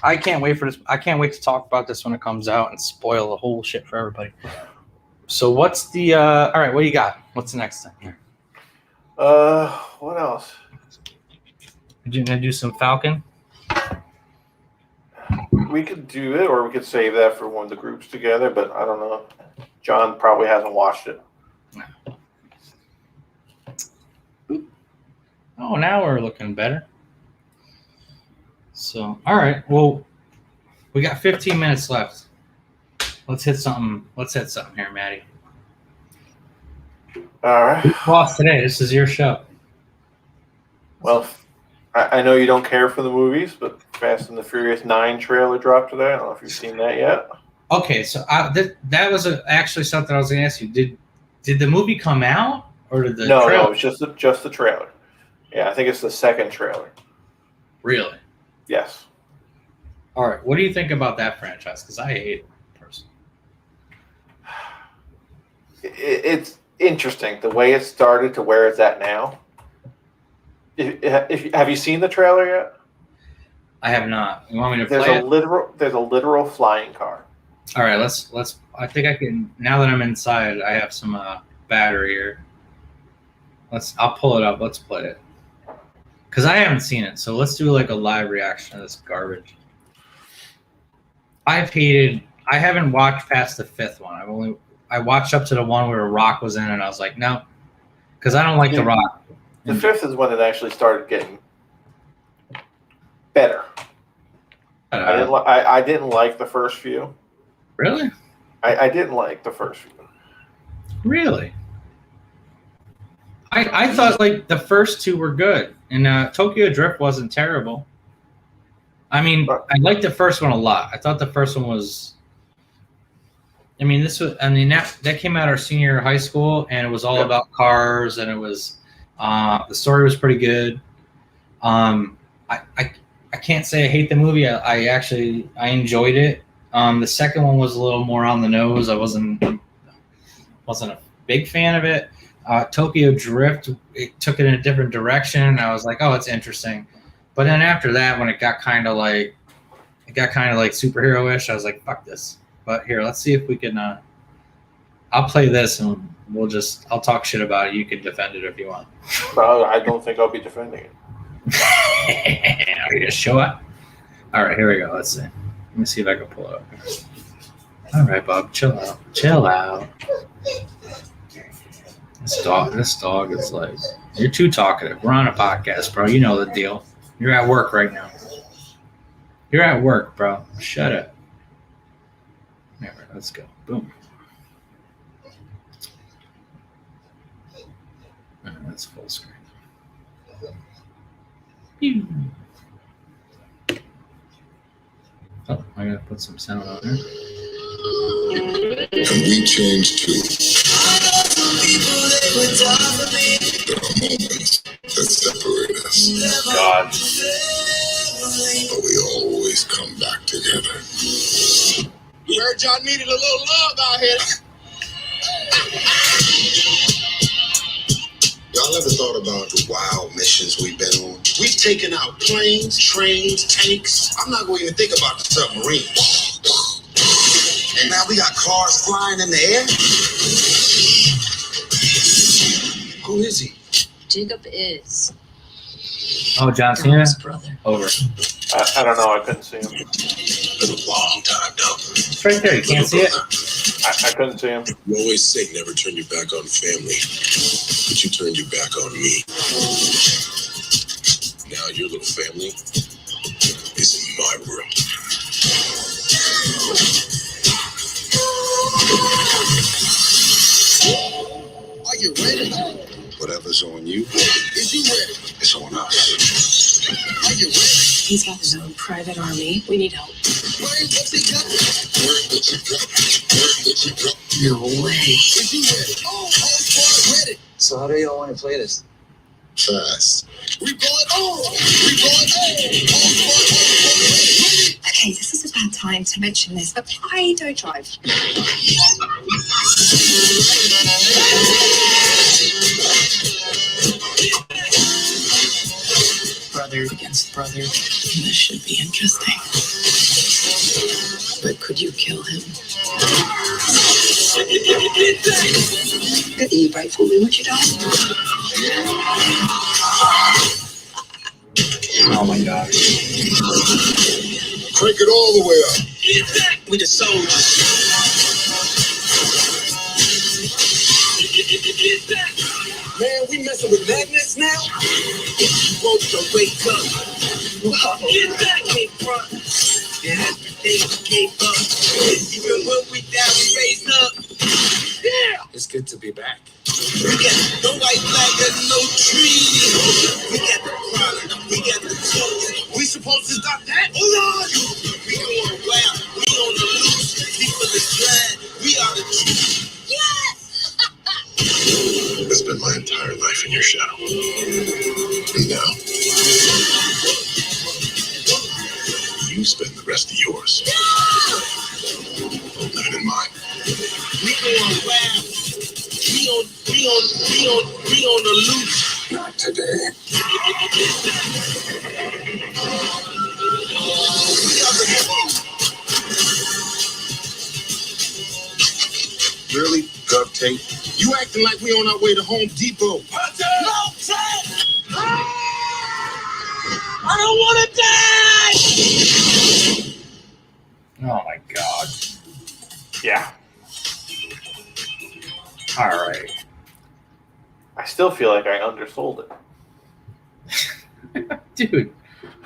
I can't wait for this. I can't wait to talk about this when it comes out and spoil the whole shit for everybody. So what's the... all right, what do you got? What's the next thing here? What else? You gonna do some Falcon? We could do it, or we could save that for one of the groups together, but I don't know. John probably hasn't watched it. Oh, now we're looking better. So, all right. Well, we got 15 minutes left. Let's hit something. Let's hit something here, Maddie. All right. Boss today. This is your show. Well, I know you don't care for the movies, but Fast and the Furious 9 trailer dropped today. I don't know if you've seen that yet. Okay, so that was actually something I was going to ask you. Did the movie come out, or did the No, trailer? no, it's just the trailer. Yeah, I think it's the second trailer. Really? Yes. All right. What do you think about that franchise? Because I hate it personally. It's interesting the way it started to where it's at now. Have you seen the trailer yet? I have not. You want me to There's play a literal flying car. All right, let's. I think I can. Now that I'm inside, I have some battery here. I'll pull it up. Let's play it. Because I haven't seen it, so let's do like a live reaction to this garbage. I haven't watched past the 5th one. I watched up to the one where Rock was in, and I was like, no, because I don't like The Rock. The 5th is when it actually started getting better. I didn't like the first few. Really? I didn't like the first few. Really? I thought like the first 2 were good, and Tokyo Drift wasn't terrible. I mean, I liked the first one a lot. I thought the first one was. I mean, that came out our senior year of high school, and it was all about cars, and it was the story was pretty good. I can't say I hate the movie. I enjoyed it. The second one was a little more on the nose. I wasn't a big fan of it. Tokyo Drift, it took it in a different direction. I was like, oh, it's interesting. But then after that, when it got kind of like superhero-ish, I was like, fuck this. But here, let's see if we can. I'll play this, and I'll talk shit about it. You can defend it if you want. Well, I don't think I'll be defending it. Are you gonna show up? All right, here we go. Let's see. Let me see if I can pull it up. All right, Bob, chill out. Chill out. This dog is like, you're too talkative. We're on a podcast, bro. You know the deal. You're at work right now. You're at work, bro. Shut up. There, let's go. Boom. All right, that's full screen. Oh, I gotta put some sound on there. And we change too. There are moments that separate us. God. But we always come back together. You heard y'all needed a little love out here. Y'all ever thought about the wild missions we've been on? We've taken out planes, trains, tanks. I'm not going to even think about the submarine. And now we got cars flying in the air? Who is he? Jacob is. Oh, John Cena? God's brother. Over. I don't know. I couldn't see him. Been a long time, though. It's right there. You can't see it? I couldn't see him. You always say never turn your back on family, but you turned your back on me. Now your little family is in my world. Are you ready? Whatever's on you, Is you ready? it's on us. Are you ready? He's got his own private army. We need help. Word that you got. Word that you got. Word that you got. No way. Is you ready? Oh, whole squad ready. So how do y'all want to play this? Fast. We going on. We going on. Whole squad ready. Okay, this is a bad time to mention this, but I don't drive. Brother against brother. This should be interesting. But could you kill him? Are you rightfully what you done? Oh my god. Crank it all the way up. We the soldiers. Man, we messing with magnets now? If you woke to wake up. Whoa. Get back, can't front. Yeah, they gave up. Even when we down, we raised up. Yeah. It's good to be back. We got no white flag and no treaty. We got the product, we got the toast. We supposed to stop that? Hold on! We going wild, we on the loose. People is glad, we are the truth. Yes! I spent my entire life in your shadow. And now, you spend the rest of yours living in mine. We going wild. We on the loose. Not today. Really, duct tape? You acting like we on our way to Home Depot. No, Ted! I don't want to die! Oh my god. Yeah. All right. I still feel like I undersold it. Dude,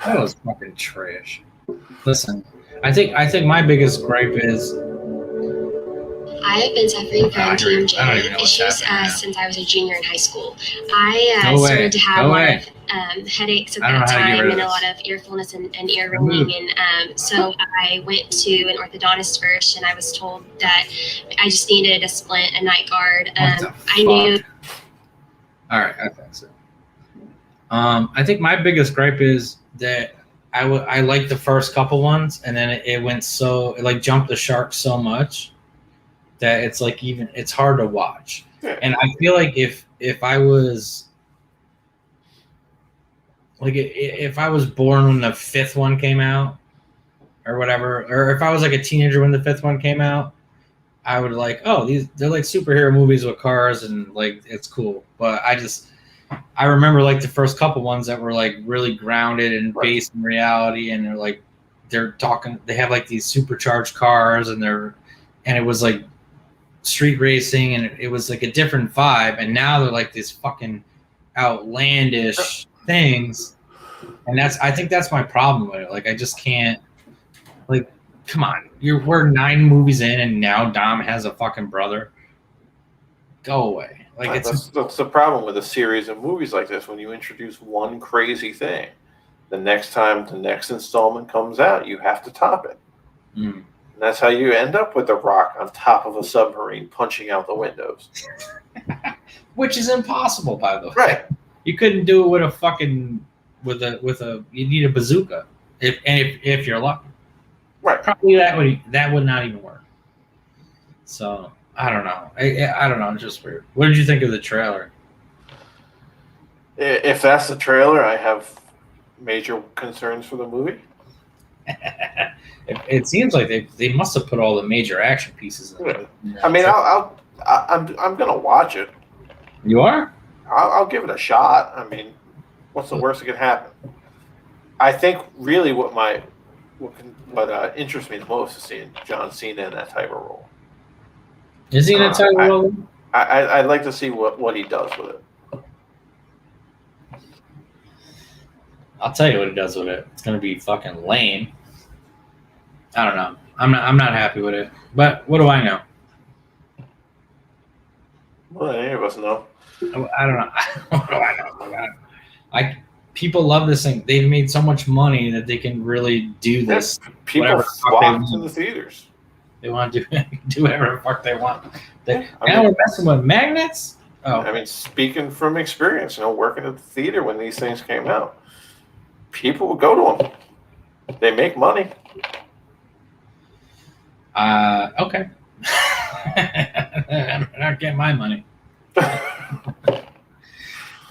that was fucking trash. Listen, I think my biggest gripe is I have been suffering I from don't even TMJ know what's issues happening now. since I was a junior in high school. I No way. started to have No a lot way. of headaches at I don't that know how to get time rid of and a this. lot of ear fullness and ear ringing. And so I went to an orthodontist first, and I was told that I just needed a splint, a night guard. what the I knew. fuck? All right, I think so. I think my biggest gripe is that I liked the first couple ones, and then it went it like jumped the shark so much that it's like it's hard to watch. Yeah. And I feel like if I was like if I was born when the fifth one came out or whatever, or if I was like a teenager when the fifth one came out, I would like, oh, they're like superhero movies with cars and like it's cool. But I remember like the first couple ones that were like really grounded and based in reality, and they have like these supercharged cars and it was like street racing, and it was like a different vibe. And now they're like these fucking outlandish things, and I think that's my problem with it. Like I just can't, like, come on, we're 9 movies in, and now Dom has a fucking brother. Go away. Like that's the problem with a series of movies like this. When you introduce one crazy thing, the next time the next installment comes out, you have to top it. Mm. And that's how you end up with The Rock on top of a submarine punching out the windows. Which is impossible, by the way. Right. You couldn't do it with a fucking you need a bazooka if you're lucky. Right. Probably that would not even work. So I don't know. I don't know. It's just weird. What did you think of the trailer? If that's the trailer, I have major concerns for the movie. It seems like they must have put all the major action pieces in it. I mean, I'm gonna watch it. You are? I'll give it a shot. I mean, what's the worst that could happen? I think really what interests me the most is seeing John Cena in that type of role. Is he in a title role? I'd like to see what he does with it. I'll tell you what he does with it. It's gonna be fucking lame. I don't know. I'm not happy with it. But what do I know? Well, any of us know. I don't know. What do I know? People love this thing. They've made so much money that they can really do this. People flock to the theaters. They want to do whatever the fuck they want. Now we're messing with magnets? Oh. I mean, speaking from experience, working at the theater when these things came out, people would go to them. They make money. Okay. I'm not getting my money.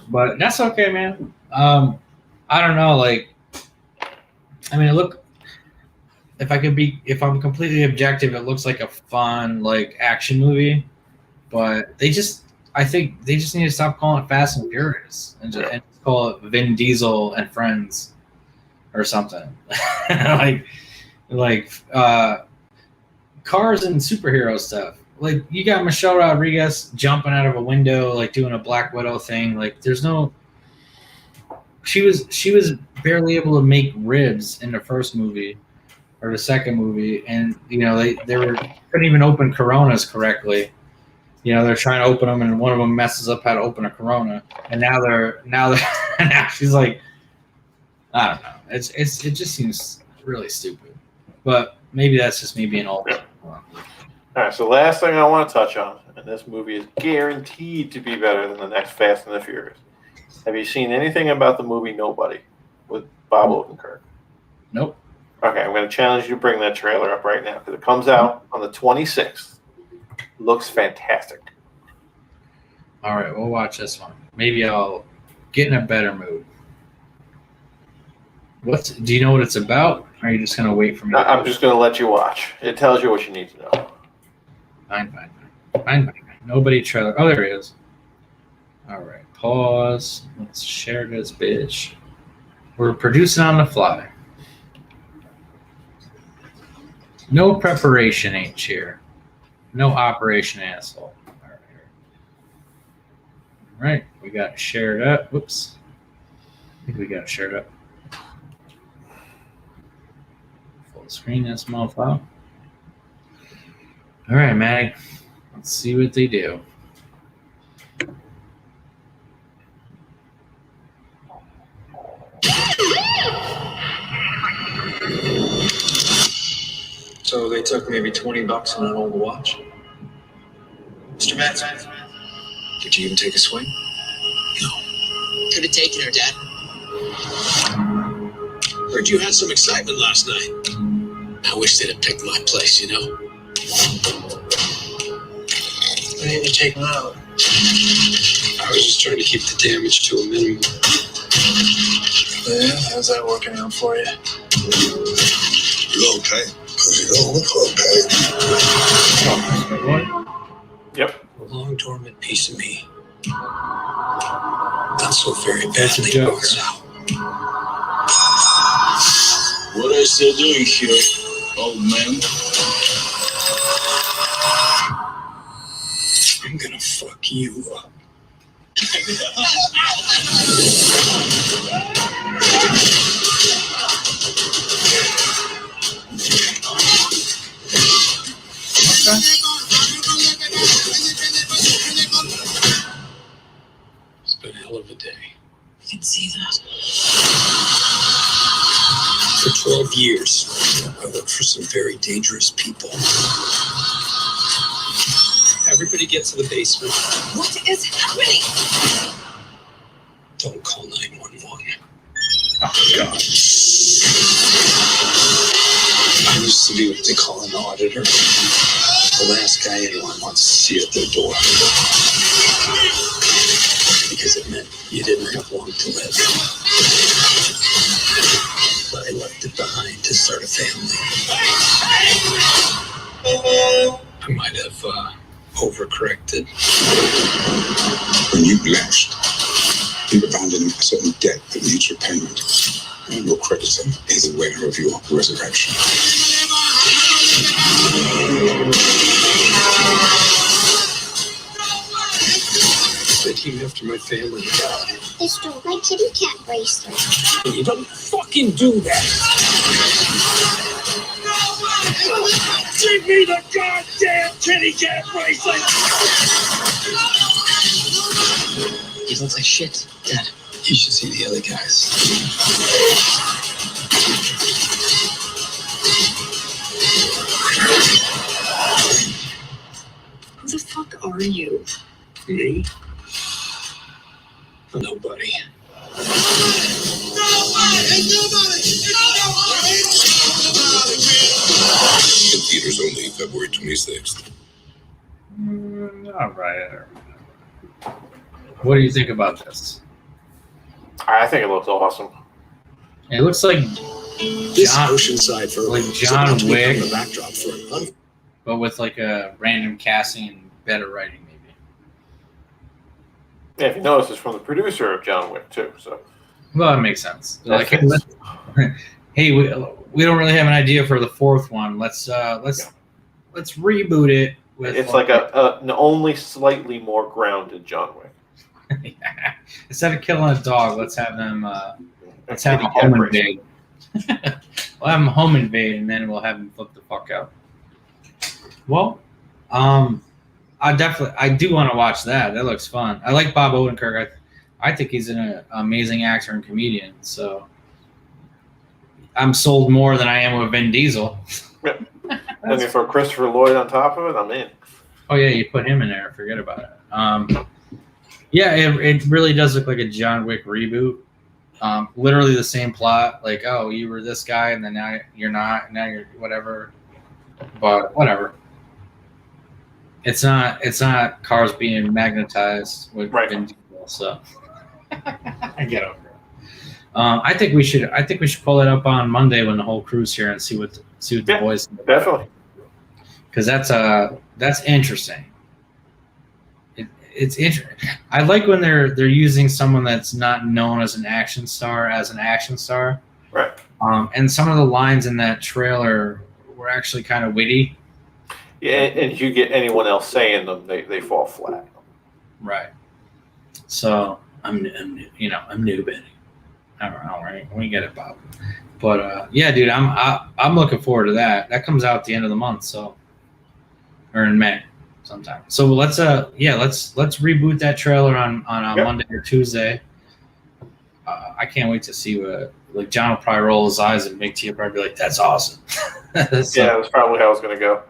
But that's okay, man. I don't know, if I'm completely objective, it looks like a fun, action movie. But I think they just need to stop calling it Fast and Furious and just call it Vin Diesel and Friends or something. Cars and superhero stuff. You got Michelle Rodriguez jumping out of a window, doing a Black Widow thing. She was barely able to make ribs in the first movie or the second movie, and they couldn't even open Coronas correctly. They're trying to open them, and one of them messes up how to open a Corona, and now she's like, I don't know. It just seems really stupid, but maybe that's just me being old. All right, so last thing I want to touch on, and this movie is guaranteed to be better than the next Fast and the Furious. Have you seen anything about the movie Nobody with Bob Odenkirk? Nope. Okay, I'm going to challenge you to bring that trailer up right now because it comes out on the 26th. Looks fantastic. All right, we'll watch this one. Maybe I'll get in a better mood. Do you know what it's about? Or are you just going to wait for me? I'm just going to let you watch. It tells you what you need to know. Fine. Nobody trailer. Oh, there he is. All right, pause. Let's share this bitch. We're producing on the fly. No preparation, ain't here. No operation, asshole. All right, we got it shared up. Whoops. I think we got it shared up. Full screen that small file. All right, Maddie. Let's see what they do. So they took maybe $20 and an old watch. Mr. Matson, did you even take a swing? No. Could have taken her, Dad. Heard you had some excitement last night. I wish they'd have picked my place, Why didn't you take them out? I was just trying to keep the damage to a minimum. Yeah, how's that working out for you? You okay? Because you don't look okay. Yep. A long dormant piece of me. Not so very badly goes out. What are you still doing here, old man? I'm gonna fuck you up. It's been a hell of a day. I can see that. For 12 years, I worked for some very dangerous people. Everybody get to the basement. What is happening? Don't call 911. Oh, God. I used to be what they call an auditor. The last guy anyone wants to see at their door. Because it meant you didn't have long to live. But I left it behind to start a family. I might have overcorrected. When you left, you abandoned a certain debt that needs repayment. And your creditor is aware of your resurrection. came after my family. They stole my kitty cat bracelet. You don't fucking do that. Give me the goddamn kitty cat bracelet. He looks like shit, Dad. You should see the other guys. Who the fuck are you? Me? Nobody. In theaters only February 26th. All right. What do you think about this? I think it looks awesome. It looks like This John- Oceanside for like is John about to become Wick. the backdrop for an but with like a random casting and better writing, maybe. Yeah, if you notice, it's from the producer of John Wick too. So Well, it makes sense. They're like, That fits. hey, we don't really have an idea for the fourth one. Let's reboot it with. it's like an only slightly more grounded John Wick. Instead of killing a dog, let's have them. Let's have Kitty them cat home bracelet. invade. We'll have them home invade, and then we'll have them flip the fuck out. Well, I do want to watch that. That looks fun. I like Bob Odenkirk. I think he's an amazing actor and comedian. So I'm sold more than I am with Vin Diesel. And you throw Christopher Lloyd on top of it, I'm in. Oh yeah, you put him in there. Forget about it. Yeah, it really does look like a John Wick reboot. Literally the same plot. Like, oh, you were this guy, and then now you're not. And now you're whatever. But whatever. It's not cars being magnetized with Right. Vin Diesel. So I get over it. I think we should pull it up on Monday when the whole crew's here and see what the Yeah, boys think. Definitely. Because that's interesting. It's interesting. I like when they're using someone that's not known as an action star. Right. And some of the lines in that trailer were actually kind of witty. Yeah, and if you get anyone else saying them, they fall flat. Right. So I'm new, Benny. All right, we get it, Bob. But yeah, dude, I'm looking forward to that. That comes out at the end of the month, so or in May sometime. So let's reboot that trailer on Yep. Monday or Tuesday. I can't wait to see what like John will probably roll his eyes and Big T will probably be like, "That's awesome." Yeah, that's probably how it's going to go.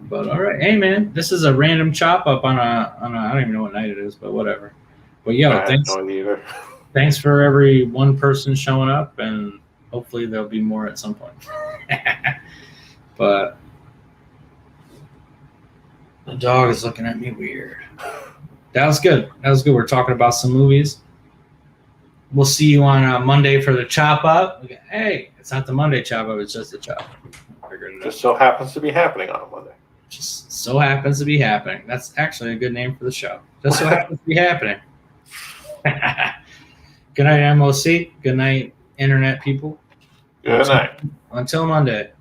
But all right, hey man, this is a random chop up on a I don't even know what night it is, but whatever. But yo, I have thanks. no idea either. Thanks for every one person showing up, and hopefully there'll be more at some point. But the dog is looking at me weird. That was good. We're talking about some movies. We'll see you on Monday for the chop up. Hey, it's not the Monday chop up; it's just the chop. Figured it out. Just so happens to be happening on a Monday. Just so happens to be happening. That's actually a good name for the show. Just so happens to be happening. Good night, MOC. Good night, Internet people. Good night. Until Monday.